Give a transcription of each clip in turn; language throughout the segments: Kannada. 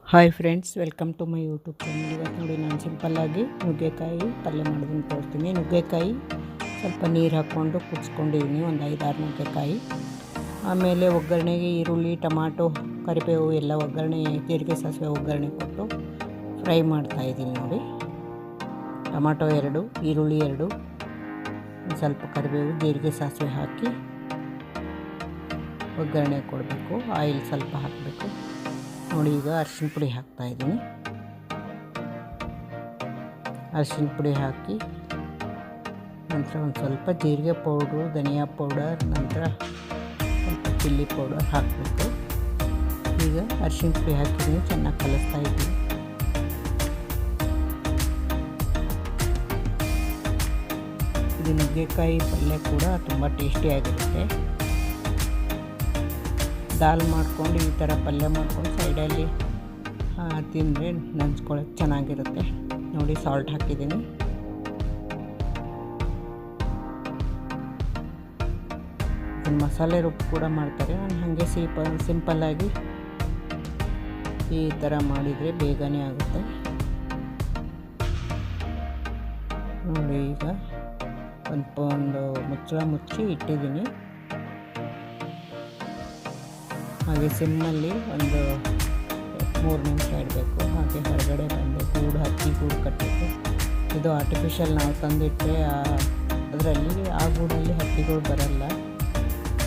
Hi friends, welcome to my YouTube channel. ಇವತ್ತು ನೋಡಿ ನಾನು ಸಿಂಪಲ್ಲಾಗಿ ನುಗ್ಗೆಕಾಯಿ ಪಲ್ಯ ಮಾಡೋದನ್ನು ತೋರಿಸ್ತೀನಿ. ನುಗ್ಗೆಕಾಯಿ ಸ್ವಲ್ಪ ನೀರು ಹಾಕ್ಕೊಂಡು ಕುದಿಸ್ಕೊಂಡಿದ್ದೀನಿ, ಒಂದು 5-6 ನುಗ್ಗೆಕಾಯಿ. ಆಮೇಲೆ ಒಗ್ಗರಣೆಗೆ ಈರುಳ್ಳಿ, ಟೊಮಾಟೊ, ಕರಿಬೇವು ಎಲ್ಲ ಒಗ್ಗರಣೆ, ಜೀರಿಗೆ ಸಾಸಿವೆ ಒಗ್ಗರಣೆ ಕೊಟ್ಟು ಫ್ರೈ ಮಾಡ್ತಾಯಿದ್ದೀನಿ. ನೋಡಿ, ಟೊಮಾಟೊ 2, ಈರುಳ್ಳಿ 2, ಸ್ವಲ್ಪ ಕರಿಬೇವು, ಜೀರಿಗೆ ಸಾಸಿವೆ ಹಾಕಿ ಒಗ್ಗರಣೆ ಕೊಡಬೇಕು. ಆಯಿಲ್ ಸ್ವಲ್ಪ ಹಾಕಬೇಕು. ನೋಡಿ, ಈಗ ಅರಿಶಿನ ಪುಡಿ ಹಾಕ್ತಾಯಿದ್ದೀನಿ. ಅರಿಶಿನ ಪುಡಿ ಹಾಕಿ ನಂತರ ಒಂದು ಸ್ವಲ್ಪ ಜೀರಿಗೆ ಪೌಡ್ರು, ಧನಿಯಾ ಪೌಡರ್, ನಂತರ ಸ್ವಲ್ಪ ಚಿಲ್ಲಿ ಪೌಡರ್ ಹಾಕಬೇಕು. ಈಗ ಅರಿಶಿನ ಪುಡಿ ಹಾಕಿದ್ದೀನಿ, ಚೆನ್ನಾಗಿ ಕಲಿಸ್ತಾ ಇದ್ದೀನಿ. ಇದು ನುಗ್ಗೆಕಾಯಿ ಪಲ್ಯ ಕೂಡ ತುಂಬ ಟೇಸ್ಟಿಯಾಗಿರುತ್ತೆ. ದಾಲ್ ಮಾಡ್ಕೊಂಡು ಈ ಥರ ಪಲ್ಯ ಮಾಡ್ಕೊಂಡು ಸೈಡಲ್ಲಿ ತಿಂದರೆ ನೆಂಚ್ಕೊಳ್ಳೋಕೆ ಚೆನ್ನಾಗಿರುತ್ತೆ. ನೋಡಿ, ಸಾಲ್ಟ್ ಹಾಕಿದ್ದೀನಿ. ಮಸಾಲೆ ರುಬ್ಬು ಕೂಡ ಮಾಡ್ತಾರೆ. ನಾನು ಹಾಗೆ ಸಿಂಪಲ್ಲಾಗಿ ಈ ಥರ ಮಾಡಿದರೆ ಬೇಗನೆ ಆಗುತ್ತೆ. ನೋಡಿ, ಈಗ ಒಂದು ಮುಚ್ಚಳ ಮುಚ್ಚಿ ಇಟ್ಟಿದ್ದೀನಿ. ಹಾಗೆ ಸಿಮ್ಮಲ್ಲಿ ಒಂದು 3 ನಿಮಿಷ ಇಡಬೇಕು. ಹಾಗೆ ಹೊರಗಡೆ ಬಂದು ಹತ್ತಿ ಗೂಡು ಕಟ್ಟಬೇಕು. ಇದು ಆರ್ಟಿಫಿಷಿಯಲ್ ನಾವು ತಂದಿಟ್ಟರೆ ಅದರಲ್ಲಿ ಆ ಗೂಡಲ್ಲಿ ಹಕ್ಕಿಗಳು ಬರಲ್ಲ.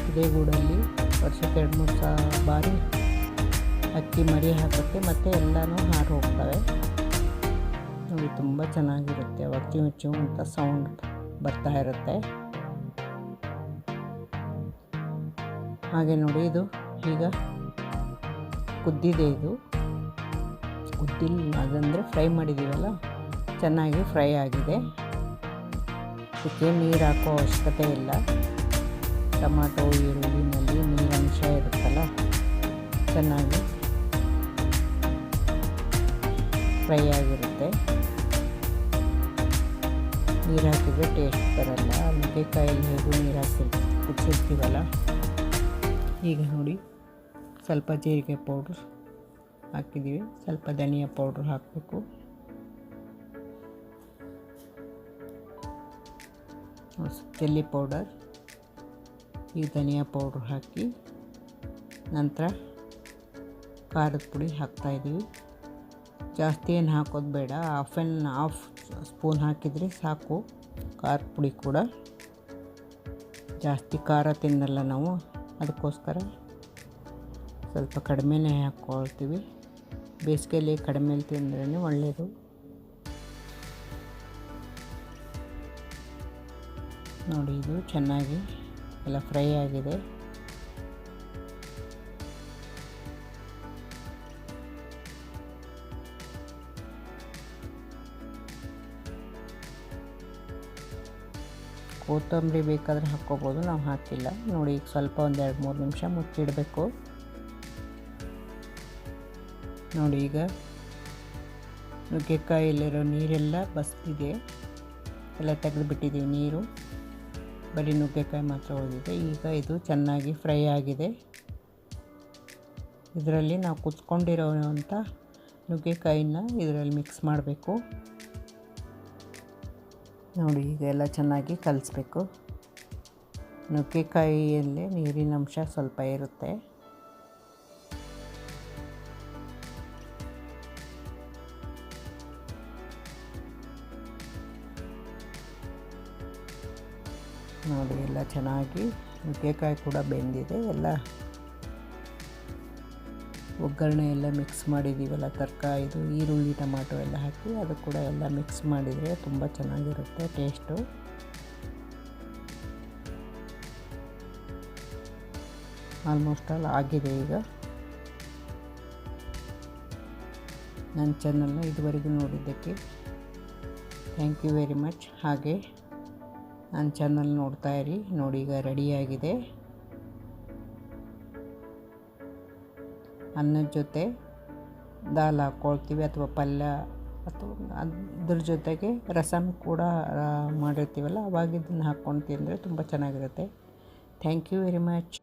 ಇದೇ ಗೂಡಲ್ಲಿ ವರ್ಷಕ್ಕೆ 2-3 ಬಾರಿ ಹಕ್ಕಿ ಮರಿ ಹಾಕುತ್ತೆ, ಮತ್ತು ಎಲ್ಲನೂ ಹಾರು ಹೋಗ್ತವೆ. ನೋಡಿ, ತುಂಬ ಚೆನ್ನಾಗಿರುತ್ತೆ. ಅವಾಗ ಚಿಮು ಅಂತ ಸೌಂಡ್ ಬರ್ತಾ ಇರುತ್ತೆ. ಹಾಗೆ ನೋಡಿ, ಇದು ಈಗ ಕುದ್ದಿದೆ. ಇದು ಕುದ್ದಿಲ್ಲ, ಅದಂದರೆ ಫ್ರೈ ಮಾಡಿದ್ದೀವಲ್ಲ, ಚೆನ್ನಾಗಿ ಫ್ರೈ ಆಗಿದೆ. ಇದಕ್ಕೆ ನೀರು ಹಾಕೋ ಅವಶ್ಯಕತೆ ಇಲ್ಲ. ಟೊಮಾಟೊ, ಈರುಳ್ಳಿನಲ್ಲಿ ನೀರಂಶ ಇರುತ್ತಲ್ಲ, ಚೆನ್ನಾಗಿ ಫ್ರೈ ಆಗಿರುತ್ತೆ. ನೀರು ಹಾಕಿದರೆ ಟೇಸ್ಟ್ ಬರಲ್ಲ. ನುಗ್ಗೆಕಾಯಲ್ಲಿ ಹೇಗೂ ನೀರು ಹಾಕಿ ಕುದಿಸಿರ್ತೀವಲ್ಲ. ಈಗ ನೋಡಿ, ಸ್ವಲ್ಪ ಜೀರಿಗೆ ಪೌಡ್ರ್ ಹಾಕಿದ್ದೀವಿ, ಸ್ವಲ್ಪ ಧನಿಯಾ ಪೌಡ್ರ್ ಹಾಕಬೇಕು. ಚಿಲ್ಲಿ ಪೌಡರ್, ಈ ಧನಿಯಾ ಪೌಡ್ರ್ ಹಾಕಿ ನಂತರ ಖಾರದ ಪುಡಿ ಹಾಕ್ತಾಯಿದ್ದೀವಿ. ಜಾಸ್ತಿ ಏನು ಹಾಕೋದು ಬೇಡ, ಹಾಫ್ ಸ್ಪೂನ್ ಹಾಕಿದರೆ ಸಾಕು. ಖಾರದ ಪುಡಿ ಕೂಡ ಜಾಸ್ತಿ ಖಾರ ತಿನ್ನಲ್ಲ ನಾವು, ಅದಕ್ಕೋಸ್ಕರ ಸ್ವಲ್ಪ ಕಡಿಮೆನೇ ಹಾಕ್ಕೊಳ್ತೀವಿ. ಬೇಸಿಗೆಯಲ್ಲಿ ಕಡಿಮೆ ತಿಂದ್ರೇ ಒಳ್ಳೆಯದು. ನೋಡಿ, ಇದು ಚೆನ್ನಾಗಿ ಎಲ್ಲ ಫ್ರೈ ಆಗಿದೆ. ಕೊತ್ತಂಬರಿ ಬೇಕಾದರೆ ಹಾಕ್ಕೋಬೋದು, ನಾವು ಹಾಕಿಲ್ಲ. ನೋಡಿ, ಈಗ ಸ್ವಲ್ಪ ಒಂದು 2-3 ನಿಮಿಷ ಮುಚ್ಚಿಡಬೇಕು. ನೋಡಿ, ಈಗ ನುಗ್ಗೆಕಾಯಲ್ಲಿರೋ ನೀರೆಲ್ಲ ಬಸ್ತಿದೆ, ಎಲ್ಲ ತೆಗೆದುಬಿಟ್ಟಿದ್ದೀವಿ ನೀರು. ಬರೀ ನುಗ್ಗೆಕಾಯಿ ಮಾತ್ರ ಉಳಿದಿದೆ. ಈಗ ಇದು ಚೆನ್ನಾಗಿ ಫ್ರೈ ಆಗಿದೆ. ಇದರಲ್ಲಿ ನಾವು ಕುದಿಸ್ಕೊಂಡಿರೋವಂಥ ನುಗ್ಗೆಕಾಯಿನ ಇದರಲ್ಲಿ ಮಿಕ್ಸ್ ಮಾಡಬೇಕು. ನೋಡಿ, ಈಗ ಎಲ್ಲ ಚೆನ್ನಾಗಿ ಕಲಿಸ್ಬೇಕು. ನುಗ್ಗೆಕಾಯಿಯಲ್ಲೇ ನೀರಿನ ಅಂಶ ಸ್ವಲ್ಪ ಇರುತ್ತೆ. ನೋಡಿ, ಎಲ್ಲ ಚೆನ್ನಾಗಿ ನುಗ್ಗೆಕಾಯಿ ಕೂಡ ಬೆಂದಿದೆ. ಎಲ್ಲ ಒಗ್ಗರಣೆ ಎಲ್ಲ ಮಿಕ್ಸ್ ಮಾಡಿದ್ದೀವಲ್ಲ, ತರಕಾರಿ, ಇದು ಈರುಳ್ಳಿ, ಟೊಮಾಟೊ ಎಲ್ಲ ಹಾಕಿ ಅದು ಕೂಡ ಎಲ್ಲ ಮಿಕ್ಸ್ ಮಾಡಿದರೆ ತುಂಬ ಚೆನ್ನಾಗಿರುತ್ತೆ ಟೇಸ್ಟು. ಆಲ್ಮೋಸ್ಟ್ ಆಲ್ ಆಗಿದೆ. ಈಗ ನನ್ನ ಚಾನಲ್ನ ಇದುವರೆಗೂ ನೋಡಿದ್ದಕ್ಕೆ ಥ್ಯಾಂಕ್ ಯು ವೆರಿ ಮಚ್. ಹಾಗೆ ನನ್ನ ಚಾನಲ್ ನೋಡ್ತಾ ಇರಿ. ನೋಡಿ, ಈಗ ರೆಡಿಯಾಗಿದೆ. ಅನ್ನದ ಜೊತೆ ದಾಲ್ ಹಾಕ್ಕೊಳ್ತೀವಿ, ಅಥವಾ ಪಲ್ಯ, ಅಥವಾ ಅದ್ರ ಜೊತೆಗೆ ರಸಮ್ ಕೂಡ ಮಾಡಿರ್ತೀವಲ್ಲ, ಅವಾಗ ಇದನ್ನು ಹಾಕ್ಕೊಂಡು ತಿಂದರೆ ತುಂಬ ಚೆನ್ನಾಗಿರುತ್ತೆ. Thank you very much.